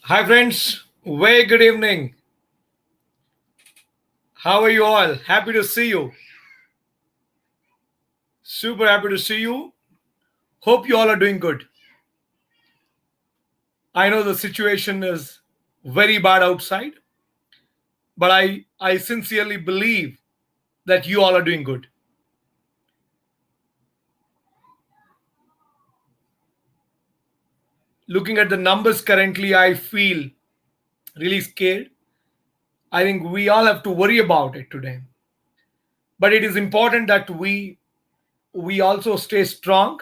Hi, friends. Very good evening. How are you all? Happy to see you. Super happy to see you. Hope you all are doing good. I know the situation is very bad outside, but I sincerely believe that you all are doing good. Looking at the numbers currently, I feel really scared. I think we all have to worry about it today. But it is important that we also stay strong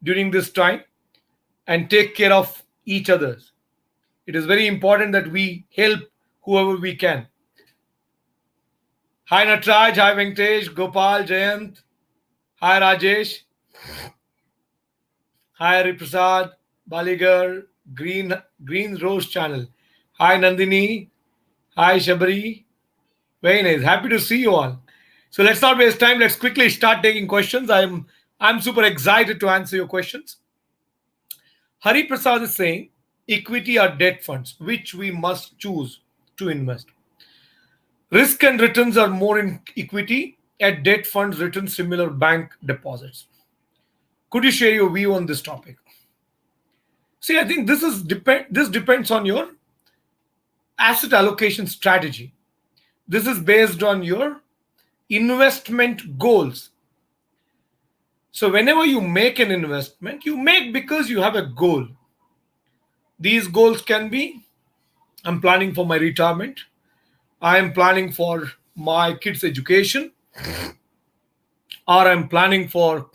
during this time and take care of each other. It is very important that we help whoever we can. Hi Natraj, hi Venkatesh, Gopal, Jayant, hi Rajesh, hi Hariprasad, Baligar, Green Rose Channel. Hi Nandini, hi Shabari. Very nice. Happy to see you all. So let's not waste time. Let's quickly start taking questions. I'm super excited to answer your questions. Hari Prasad is saying equity or debt funds, which we must choose to invest. Risk and returns are more in equity, at debt funds return similar bank deposits. Could you share your view on this topic? See, I think this depends on your asset allocation strategy. This is based on your investment goals. So whenever you make an investment, you make because you have a goal. These goals can be I'm planning for my retirement, I am planning for my kids' education, or I'm planning for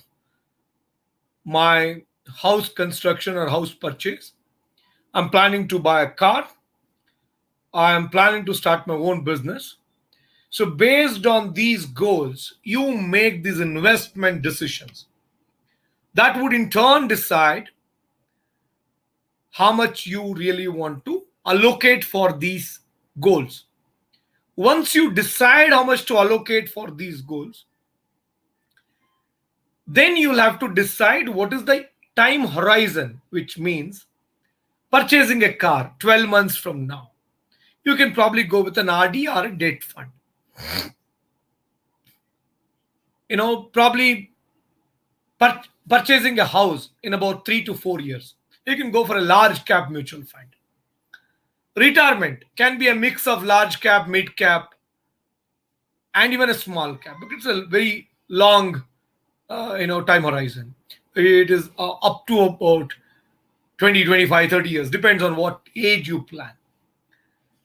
my house construction or house purchase. I'm planning to buy a car. I am planning to start my own business. So, based on these goals, you make these investment decisions. That would in turn decide how much you really want to allocate for these goals. Once you decide how much to allocate for these goals, then you'll have to decide what is the time horizon, which means purchasing a car 12 months from now. You can probably go with an RD or a debt fund. Probably purchasing a house in about 3 to 4 years. You can go for a large cap mutual fund. Retirement can be a mix of large cap, mid cap, and even a small cap, but it's a very long, time horizon. It is up to about 20, 25, 30 years, depends on what age you plan.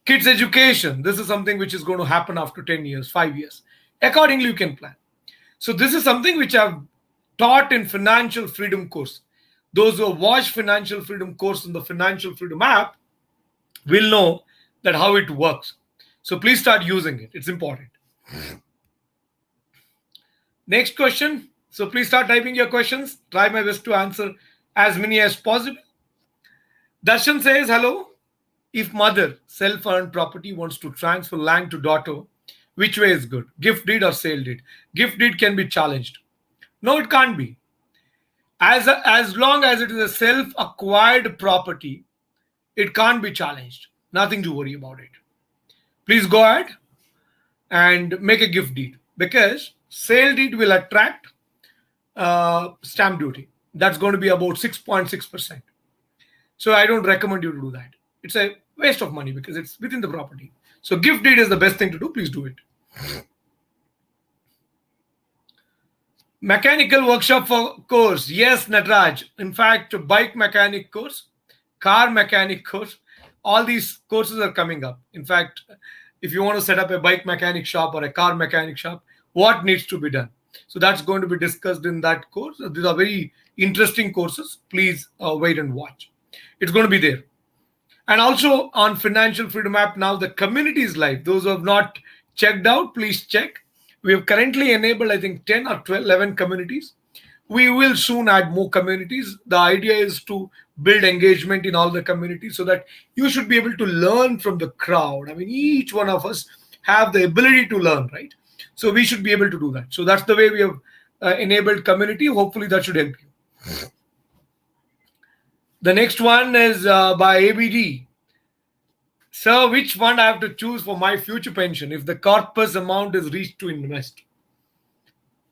Kids education, this is something which is going to happen after 10 years, 5 years. Accordingly, you can plan. So this is something which I've taught in Financial Freedom course. Those who have watched Financial Freedom course in the Financial Freedom app will know that how it works. So please start using it. It's important. Next question. So please start typing your questions. Try my best to answer as many as possible. Darshan says, hello. If mother, self-earned property, wants to transfer land to daughter, which way is good? Gift deed or sale deed? Gift deed can be challenged. No, it can't be. As long as it is a self-acquired property, it can't be challenged. Nothing to worry about it. Please go ahead and make a gift deed, because sale deed will attract stamp duty. That's going to be about 6.6%. So I don't recommend you to do that. It's a waste of money because it's within the property. So gift deed is the best thing to do. Please do it. Mechanical workshop for course. Yes, Natraj. In fact, bike mechanic course, car mechanic course, all these courses are coming up. In fact, if you want to set up a bike mechanic shop or a car mechanic shop, what needs to be done? So that's going to be discussed in that course. These are very interesting courses. Please wait and watch. It's going to be there. And also on Financial Freedom app now, the community is live. Those who have not checked out, please check. We have currently enabled, I think, 10 or 12, 11 communities. We will soon add more communities. The idea is to build engagement in all the communities so that you should be able to learn from the crowd. I mean, each one of us have the ability to learn, right? So we should be able to do that. So that's the way we have enabled community. Hopefully that should help you. The next one is by ABD. Sir, which fund I have to choose for my future pension if the corpus amount is reached to invest?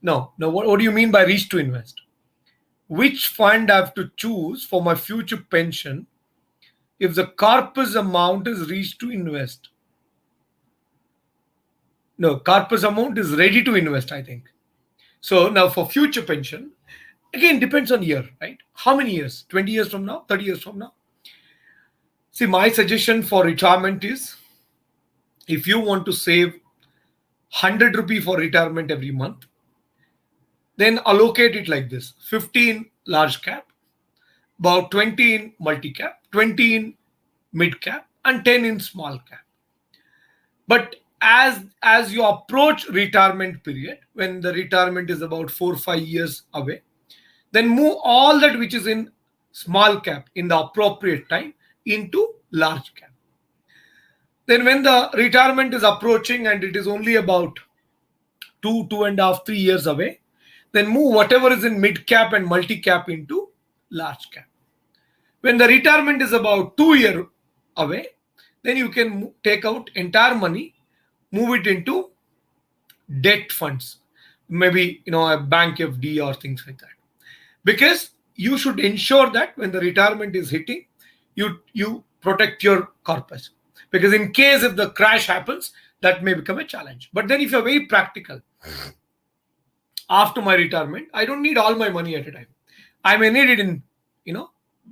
No, no. What do you mean by reach to invest? Which fund I have to choose for my future pension if the corpus amount is reached to invest? No, corpus amount is ready to invest, I think. So now for future pension, again depends on year, right? How many years? 20 years from now, 30 years from now? See, my suggestion for retirement is if you want to save 100 rupee for retirement every month, then allocate it like this: 15 large cap, about 20 in multi cap, 20 in mid cap, and 10 in small cap. But as you approach retirement period, when the retirement is about 4 or 5 years away, then move all that which is in small cap in the appropriate time into large cap. Then when the retirement is approaching and it is only about 2.5, 3 years away, then move whatever is in mid cap and multi cap into large cap. When the retirement is about 2 years away, then you can take out entire money, move it into debt funds, maybe a bank FD or things like that. Because you should ensure that when the retirement is hitting, you protect your corpus. Because in case if the crash happens, that may become a challenge. But then if you're very practical, after my retirement, I don't need all my money at a time. I may need it in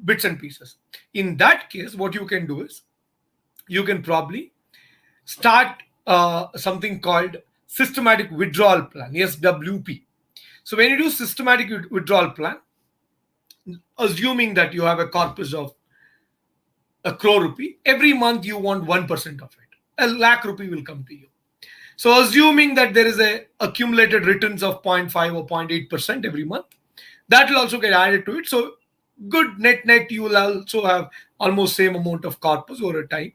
bits and pieces. In that case, what you can do is you can probably start something called systematic withdrawal plan, SWP. So when you do systematic withdrawal plan, assuming that you have a corpus of 1 crore rupee, every month you want 1% of it. A lakh rupee will come to you. So assuming that there is a accumulated returns of 0.5 or 0.8% every month, that will also get added to it. So good net, you will also have almost same amount of corpus over a time.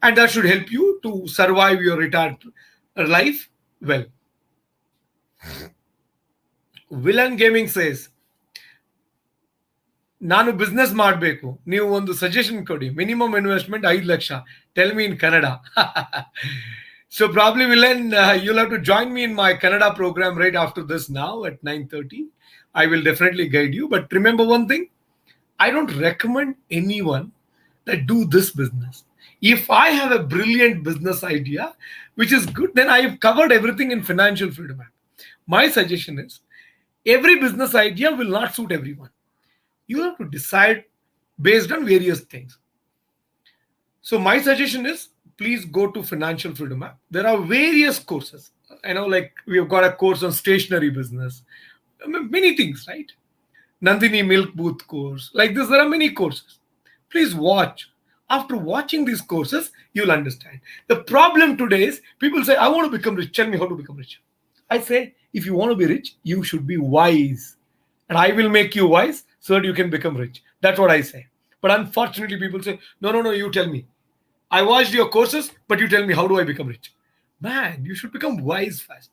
And that should help you to survive your retired life well. Villain Gaming says, ನಾನು business ಮಾಡಬೇಕು, ನೀವು ಒಂದು suggestion ಕೊಡಿ, minimum investment 5 lakh, tell me in Kannada. So probably Villain, you'll have to join me in my Kannada program right after this now at 9:30. I will definitely guide you. But remember one thing, I don't recommend anyone that do this business. If I have a brilliant business idea, which is good, then I've covered everything in Financial Freedom app. My suggestion is every business idea will not suit everyone. You have to decide based on various things. So my suggestion is please go to Financial Freedom app. There are various courses. Like we have got a course on stationery business, many things, right? Nandini Milk Booth course. Like this, there are many courses. Please watch. After watching these courses, you'll understand. The problem today is people say, I want to become rich. Tell me how to become rich. I say, if you want to be rich, you should be wise. And I will make you wise so that you can become rich. That's what I say. But unfortunately, people say, no, you tell me. I watched your courses, but you tell me, how do I become rich? Man, you should become wise fast.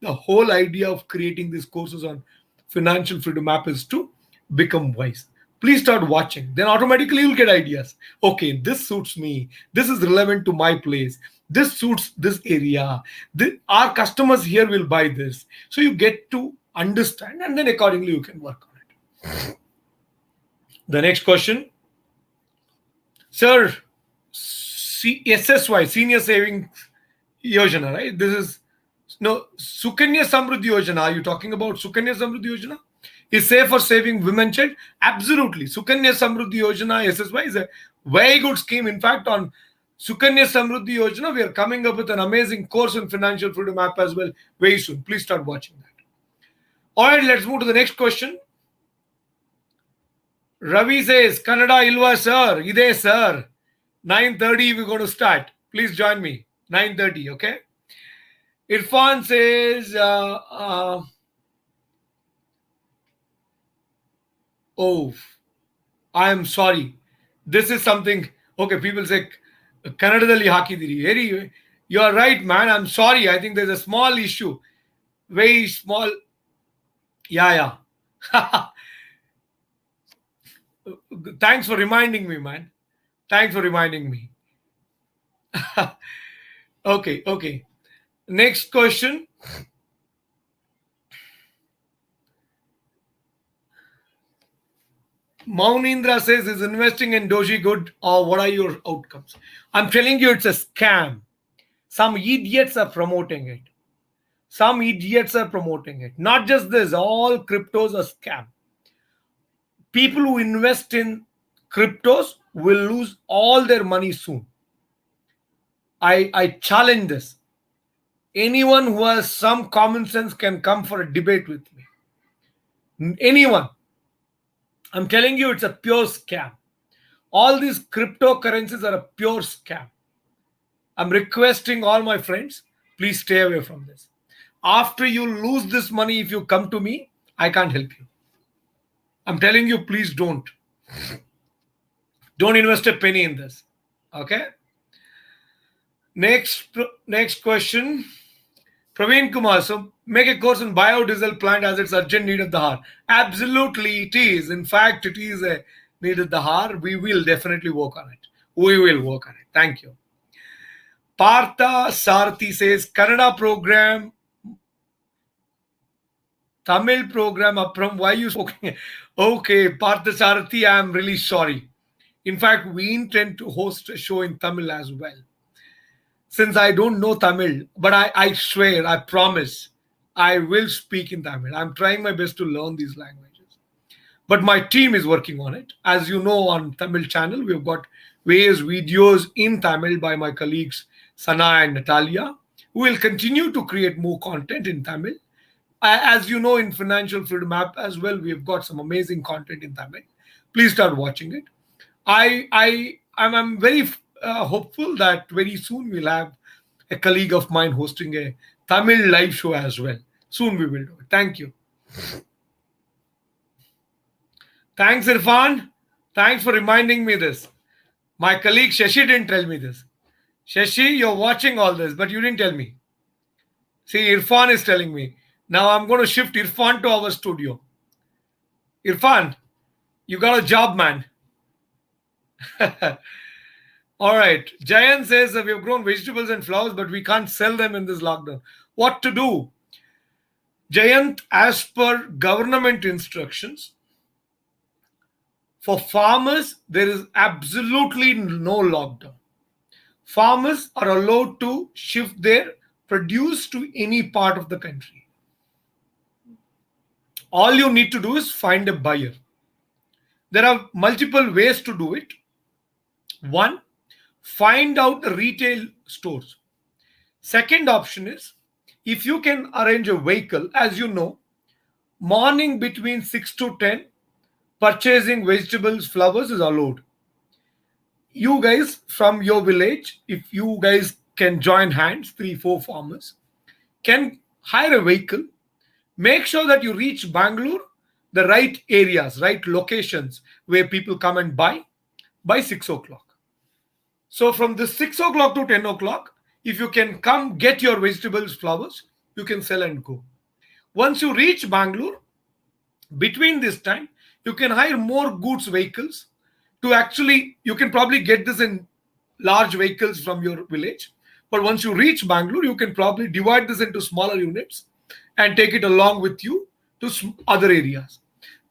The whole idea of creating these courses on Financial Freedom app is to become wise. Please start watching. Then automatically you'll get ideas. Okay, this suits me. This is relevant to my place. This suits this area. Our customers here will buy this. So you get to understand and then accordingly you can work on it. The next question. Sir, SSY, Senior Savings Yojana, right? This is Sukanya Samruddhi Yojana. Are you talking about Sukanya Samruddhi Yojana? Is safe for saving women child? Absolutely. Sukanya Samruddhi Yojana, SSY, is a very good scheme. In fact, on Sukanya Samruddhi Yojana, we are coming up with an amazing course in Financial Freedom app as well very soon. Please start watching that. All right, let's move to the next question. Ravi says, Kannada ilva sir? Ide sir. 9:30 we're going to start. Please join me. 9:30, okay? Irfan says, oh, I am sorry. This is something. Okay, people say, Kannadadalli hakidiri. You are right, man. I'm sorry. I think there's a small issue. Very small. Yeah. Thanks for reminding me, man. Thanks for reminding me. Okay, okay. Next question. Maunindra says, is investing in Doji good or what are your outcomes? I'm telling you, it's a scam. Some idiots are promoting it. Some idiots are promoting it. Not just this, all cryptos are scam. People who invest in cryptos will lose all their money soon. I challenge this. Anyone who has some common sense can come for a debate with me. Anyone. I'm telling you, it's a pure scam. All these cryptocurrencies are a pure scam. I'm requesting all my friends, please stay away from this. After you lose this money, if you come to me, I can't help you. I'm telling you, please don't. Don't invest a penny in this. Okay. Next question. Praveen Kumar, so make a course on biodiesel plant as it's urgent need of the hour. Absolutely, it is. In fact, it is a need of the hour. We will definitely work on it. We will work on it. Thank you. Partha Sarthi says, Kannada program, Tamil program, Apram, why you spoken? Okay, Partha Sarthi, I am really sorry. In fact, we intend to host a show in Tamil as well. Since I don't know Tamil, but I swear, I promise, I will speak in Tamil. I'm trying my best to learn these languages. But my team is working on it. As you know, on Tamil channel, we've got various videos in Tamil by my colleagues Sana and Natalia, who will continue to create more content in Tamil. As you know, in Financial Freedom app as well, we've got some amazing content in Tamil. Please start watching it. I'm very hopeful that very soon we'll have a colleague of mine hosting a Tamil live show as well. Soon we will do it. Thank you. Thanks, Irfan. Thanks for reminding me this. My colleague Shashi didn't tell me this. Shashi, you're watching all this, but you didn't tell me. See, Irfan is telling me. Now I'm going to shift Irfan to our studio. Irfan, you got a job, man. All right. Jayan says that we have grown vegetables and flowers, but we can't sell them in this lockdown. What to do? Jayant, as per government instructions, for farmers, there is absolutely no lockdown. Farmers are allowed to shift their produce to any part of the country. All you need to do is find a buyer. There are multiple ways to do it. One, find out the retail stores. Second option is, if you can arrange a vehicle, as you know, morning between 6 to 10, purchasing vegetables, flowers is allowed. You guys from your village, if you guys can join hands, 3, 4 farmers, can hire a vehicle, make sure that you reach Bangalore, the right areas, right locations where people come and buy by 6 o'clock. So from the 6 o'clock to 10 o'clock, if you can come get your vegetables, flowers, you can sell and go. Once you reach Bangalore, between this time, you can hire more goods vehicles to actually, you can probably get this in large vehicles from your village. But once you reach Bangalore, you can probably divide this into smaller units and take it along with you to other areas.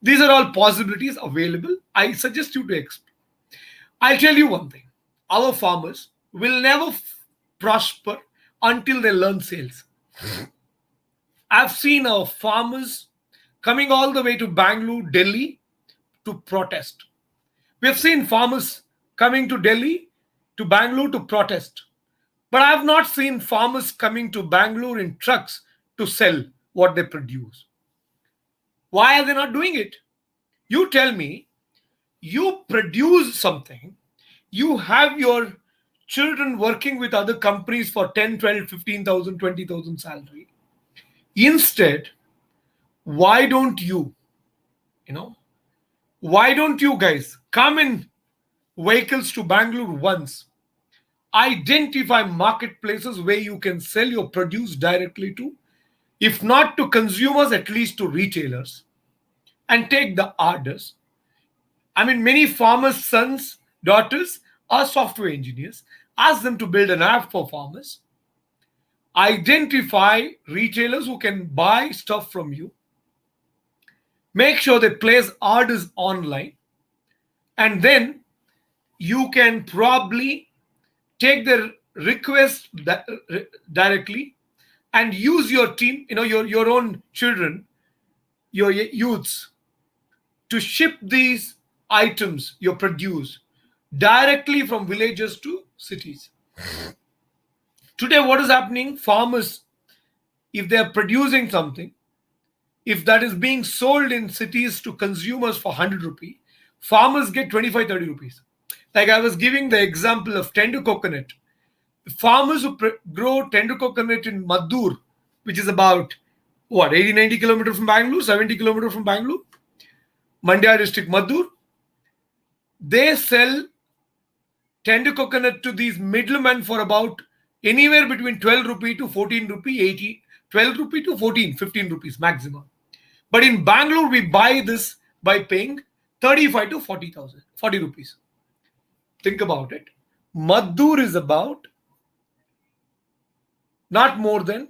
These are all possibilities available. I suggest you to explore. I'll tell you one thing. Our farmers will never prosper until they learn sales. I've seen our farmers coming all the way to Bangalore, Delhi to protest. We have seen farmers coming to Delhi, to Bangalore to protest. But I have not seen farmers coming to Bangalore in trucks to sell what they produce. Why are they not doing it? You tell me, you produce something, you have your children working with other companies for 10, 12, 15,000, 20,000 salary. Instead, why don't you, why don't you guys come in vehicles to Bangalore once, identify marketplaces where you can sell your produce directly to, if not to consumers, at least to retailers, and take the orders. I mean, many farmers' sons, daughters are software engineers. Ask them to build an app for farmers. Identify retailers who can buy stuff from you. Make sure they place orders online. And then you can probably take their request directly and use your team, your own children, your youths, to ship these items, your produce, directly from villages to cities. Today, what is happening? Farmers, if they are producing something, if that is being sold in cities to consumers for 100 rupee, farmers get 25-30 rupees. Like I was giving the example of tender coconut. Farmers who grow tender coconut in Maddur, which is about 80-90 kilometers from Bangalore, 70 kilometers from Bangalore, Mandya district, Maddur, they sell tender coconut to these middlemen for about anywhere between 12 rupee to 14 rupee, 80, 12 rupee to 14, 15 rupees maximum. But in Bangalore, we buy this by paying 35 to 40 rupees. Think about it. Maddur is about not more than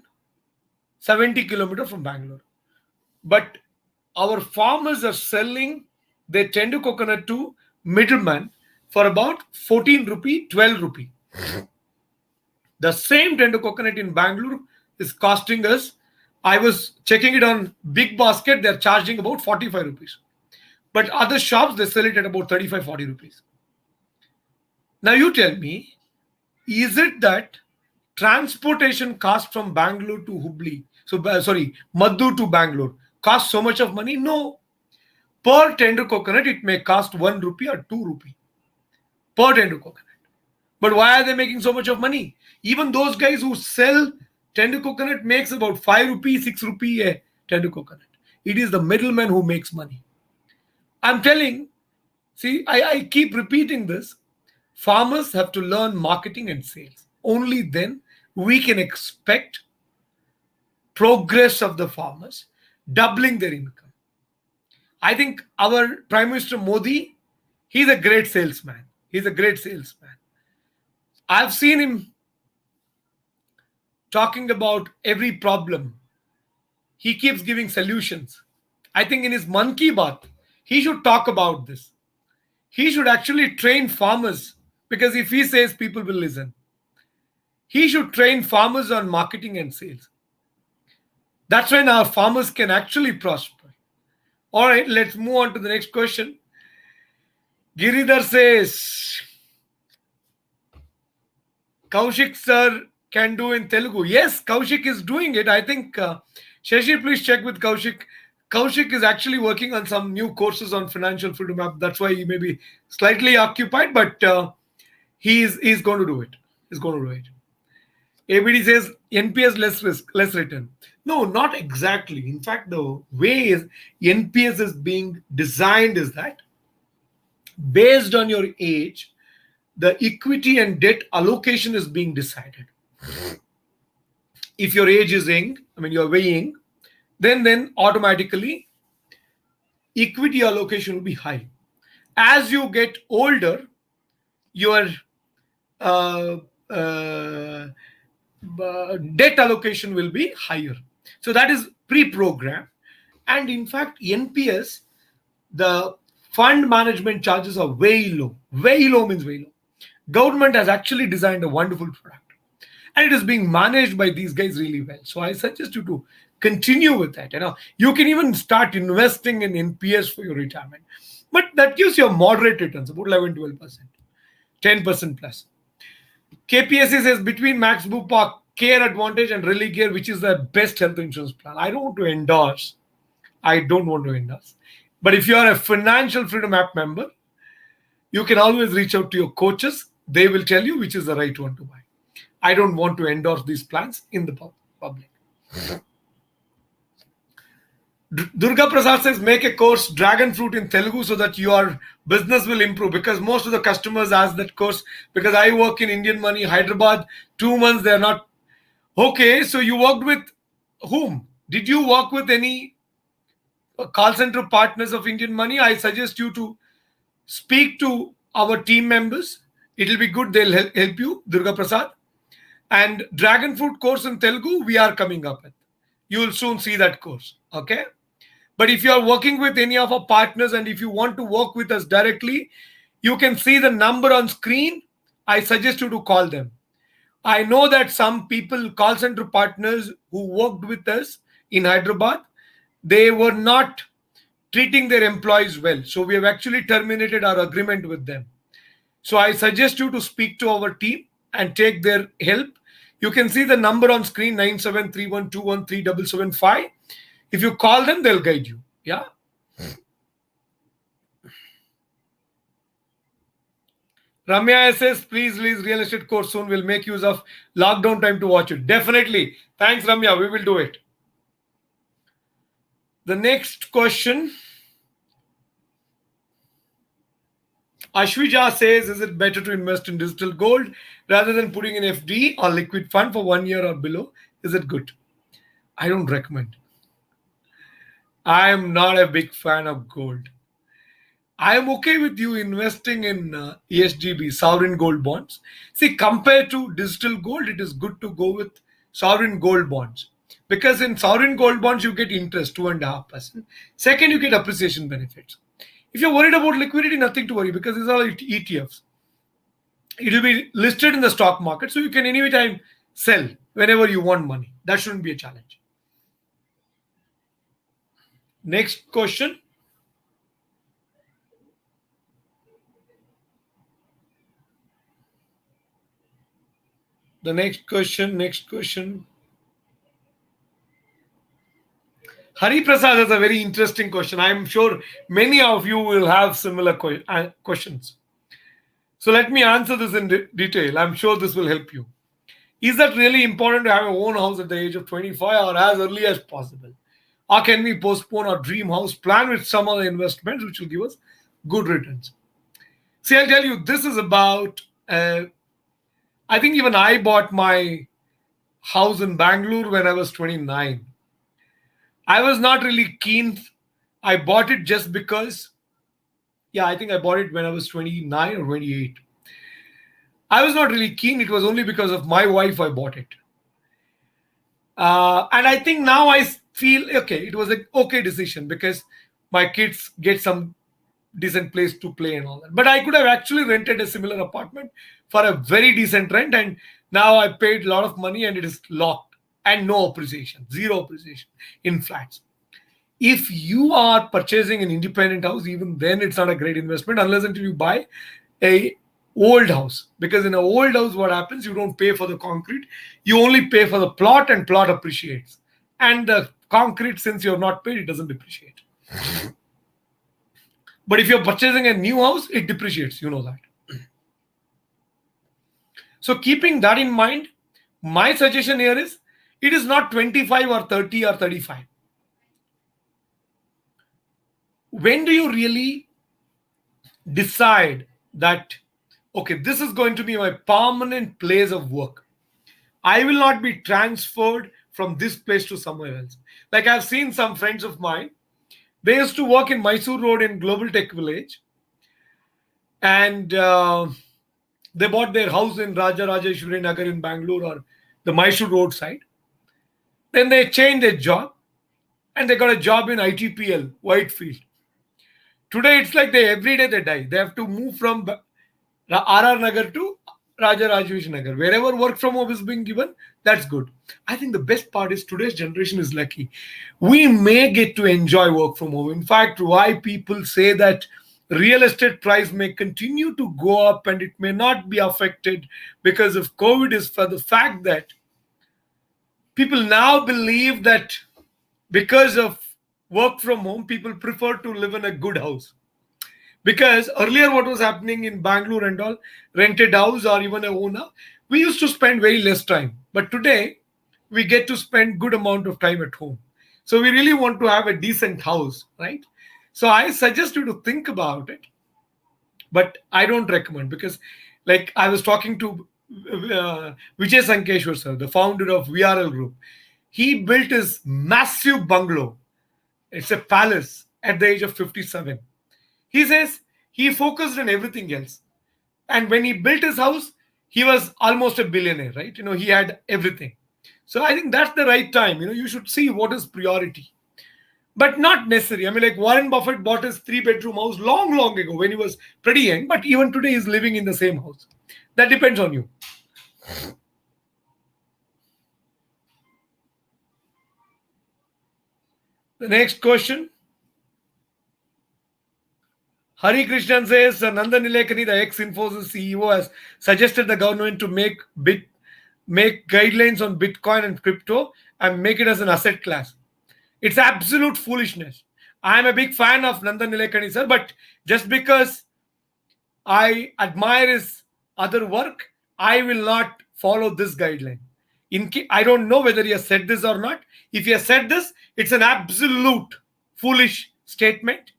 70 kilometers from Bangalore. But our farmers are selling their tender coconut to middlemen for about 14 rupee, 12 rupee. The same tender coconut in Bangalore is costing us, I was checking it on Big Basket, they're charging about 45 rupees. But other shops, they sell it at about 35-40 rupees. Now you tell me, is it that transportation cost from Bangalore to Hubli, Maddur to Bangalore, cost so much of money? No. Per tender coconut, it may cost 1 rupee or 2 rupee per tender coconut. But why are they making so much of money? Even those guys who sell tender coconut makes about 5 rupee, 6 rupee a tender coconut. It is the middleman who makes money. I'm telling, I keep repeating this. Farmers have to learn marketing and sales. Only then we can expect progress of the farmers, doubling their income. I think our Prime Minister Modi, he's a great salesman. I've seen him talking about every problem. He keeps giving solutions. I think in his Mann Ki Baat, he should talk about this. He should actually train farmers, because if he says, people will listen. He should train farmers on marketing and sales. That's when our farmers can actually prosper. All right, let's move on to the next question. Giridhar says, Kaushik sir can do in Telugu. Yes, Kaushik is doing it. I think, Shashi, please check with Kaushik. Kaushik is actually working on some new courses on financial freedom app. That's why he may be slightly occupied, but he's going to do it. ABD says NPS less risk, less return. No, not exactly. In fact, the way NPS is being designed is that based on your age, the equity and debt allocation is being decided. If your age is young, you're weighing, then automatically equity allocation will be high. As you get older, your debt allocation will be higher. So that is pre-programmed. And in fact, NPS, the fund management charges are way low. Way low means way low. Government has actually designed a wonderful product. And it is being managed by these guys really well. So I suggest you to continue with that. You can even start investing in NPS for your retirement. But that gives you a moderate returns, about 11-12%, 10% plus. KPSC says between Max Bupa, Care Advantage and Religare, which is the best health insurance plan? I don't want to endorse. But if you are a Financial Freedom app member, you can always reach out to your coaches. They will tell you which is the right one to buy. I don't want to endorse these plans in the public. Durga Prasad says, make a course Dragonfruit in Telugu so that your business will improve, because most of the customers ask that course, because I work in Indian Money, Hyderabad, 2 months, they're not. Okay, so you worked with whom? Did you work with any call center partners of Indian Money? I suggest you to speak to our team members. It'll be good. They'll help you, Durga Prasad. And Dragonfruit course in Telugu, we are coming up with. You will soon see that course. Okay. But if you are working with any of our partners and if you want to work with us directly, you can see the number on screen. I suggest you to call them. I know that some people, call center partners who worked with us in Hyderabad, they were not treating their employees well. So we have actually terminated our agreement with them. So I suggest you to speak to our team and take their help. You can see the number on screen 9731213775. If you call them, they'll guide you. Yeah. Ramya says, please release real estate course soon. We'll make use of lockdown time to watch it. Definitely. Thanks, Ramya. We will do it. The next question. Ashwija says, is it better to invest in digital gold rather than putting in FD or liquid fund for 1 year or below? Is it good? I don't recommend. I am not a big fan of gold. I am okay with you investing in ESGB, sovereign gold bonds. See, compared to digital gold, it is good to go with sovereign gold bonds. Because in sovereign gold bonds, you get interest, 2.5%. Second, you get appreciation benefits. If you're worried about liquidity, nothing to worry because these are ETFs. It will be listed in the stock market, so you can anytime sell whenever you want money. That shouldn't be a challenge. Next question. The next question. Hari Prasad has a very interesting question. I'm sure many of you will have similar questions. So let me answer this in detail. I'm sure this will help you. Is that really important to have your own house at the age of 25 or as early as possible? Or can we postpone our dream house plan with some other investments which will give us good returns? See, I'll tell you, this is about, I think even I bought my house in Bangalore when I was 29. I was not really keen. I bought it just because, I think I bought it when I was 29 or 28. I was not really keen. It was only because of my wife I bought it. And I think now I feel, okay, it was an okay decision because my kids get some decent place to play and all that. But I could have actually rented a similar apartment for a very decent rent. And now I paid a lot of money and it is locked and no appreciation, zero appreciation in flats. If you are purchasing an independent house, even then it's not a great investment unless until you buy a old house. Because in an old house, what happens? You don't pay for the concrete. You only pay for the plot and plot appreciates. And the concrete, since you have not paid, it doesn't depreciate. But if you're purchasing a new house, it depreciates. You know that. So keeping that in mind, my suggestion here is, it is not 25 or 30 or 35. When do you really decide that, okay, this is going to be my permanent place of work? I will not be transferred from this place to somewhere else. Like I've seen some friends of mine, they used to work in Mysore Road in Global Tech Village. And they bought their house in Raja Rajeshwari Nagar in Bangalore or the Mysore Road side. Then they changed their job and they got a job in ITPL, Whitefield. Today, it's like every day they die. They have to move from RR Nagar to Raja Rajeshwari Nagar. Wherever work from home is being given, that's good. I think the best part is today's generation is lucky. We may get to enjoy work from home. In fact, why people say that real estate price may continue to go up and it may not be affected because of COVID is for the fact that people now believe that because of work from home, people prefer to live in a good house. Because earlier what was happening in Bangalore and all, rented house or even a owner, we used to spend very less time. But today, we get to spend good amount of time at home. So we really want to have a decent house, right? So I suggest you to think about it. But I don't recommend because like I was talking to Vijay Sankeshwar sir, the founder of VRL Group. He built his massive bungalow. It's a palace at the age of 57. He says he focused on everything else. And when he built his house, he was almost a billionaire, right? He had everything. So I think that's the right time. You should see what is priority, but not necessary. I mean, like Warren Buffett bought his three-bedroom house long, long ago when he was pretty young, but even today he's living in the same house. That depends on you. The next question. Hari Krishnan says, Nandan Nilekani, the ex-Infosys CEO, has suggested the government to make guidelines on Bitcoin and crypto and make it as an asset class. It's absolute foolishness. I am a big fan of Nandan Nilekani, sir, but just because I admire his other work, I will not follow this guideline. I don't know whether he has said this or not. If he has said this, it's an absolute foolish statement,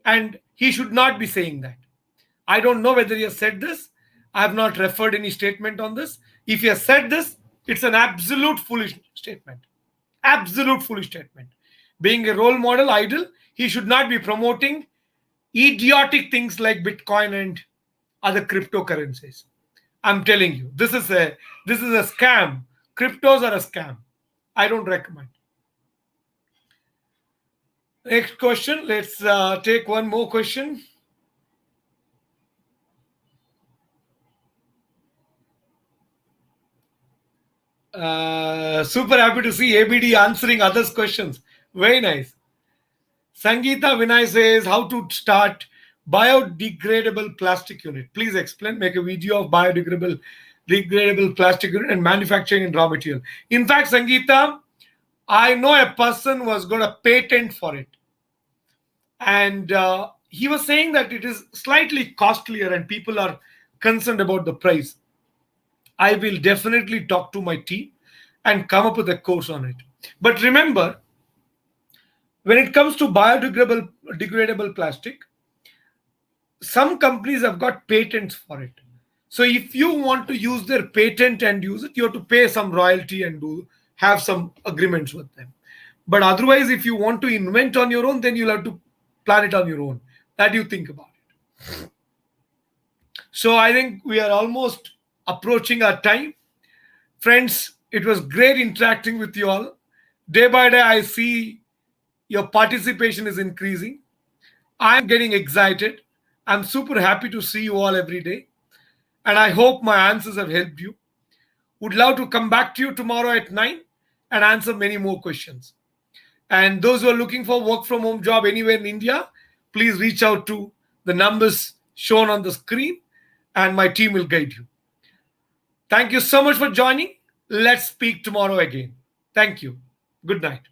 and he should not be saying that. I don't know whether he has said this. I have not referred any statement on this. If he has said this, it's an absolute foolish statement. Absolute foolish statement. Being a role model idol, he should not be promoting idiotic things like Bitcoin and other cryptocurrencies. I'm telling you, this is a scam. Cryptos are a scam. I don't recommend. Next question. Let's take one more question. Super happy to see ABD answering others' questions. Very nice. Sangeeta Vinay says, how to start biodegradable plastic unit. Please explain. Make a video of biodegradable plastic unit and manufacturing and raw material. In fact, Sangeeta, I know a person was got a patent for it. And he was saying that it is slightly costlier and people are concerned about the price. I will definitely talk to my team and come up with a course on it. But remember, when it comes to biodegradable plastic, some companies have got patents for it. So if you want to use their patent and use it, you have to pay some royalty and have some agreements with them. But otherwise, if you want to invent on your own, then you'll have to plan it on your own. That you think about it. So I think we are almost approaching our time. Friends, it was great interacting with you all. Day by day, I see your participation is increasing. I'm getting excited. I'm super happy to see you all every day. And I hope my answers have helped you. Would love to come back to you tomorrow at 9 and answer many more questions. And those who are looking for work from home job anywhere in India, please reach out to the numbers shown on the screen and my team will guide you. Thank you so much for joining. Let's speak tomorrow again. Thank you. Good night.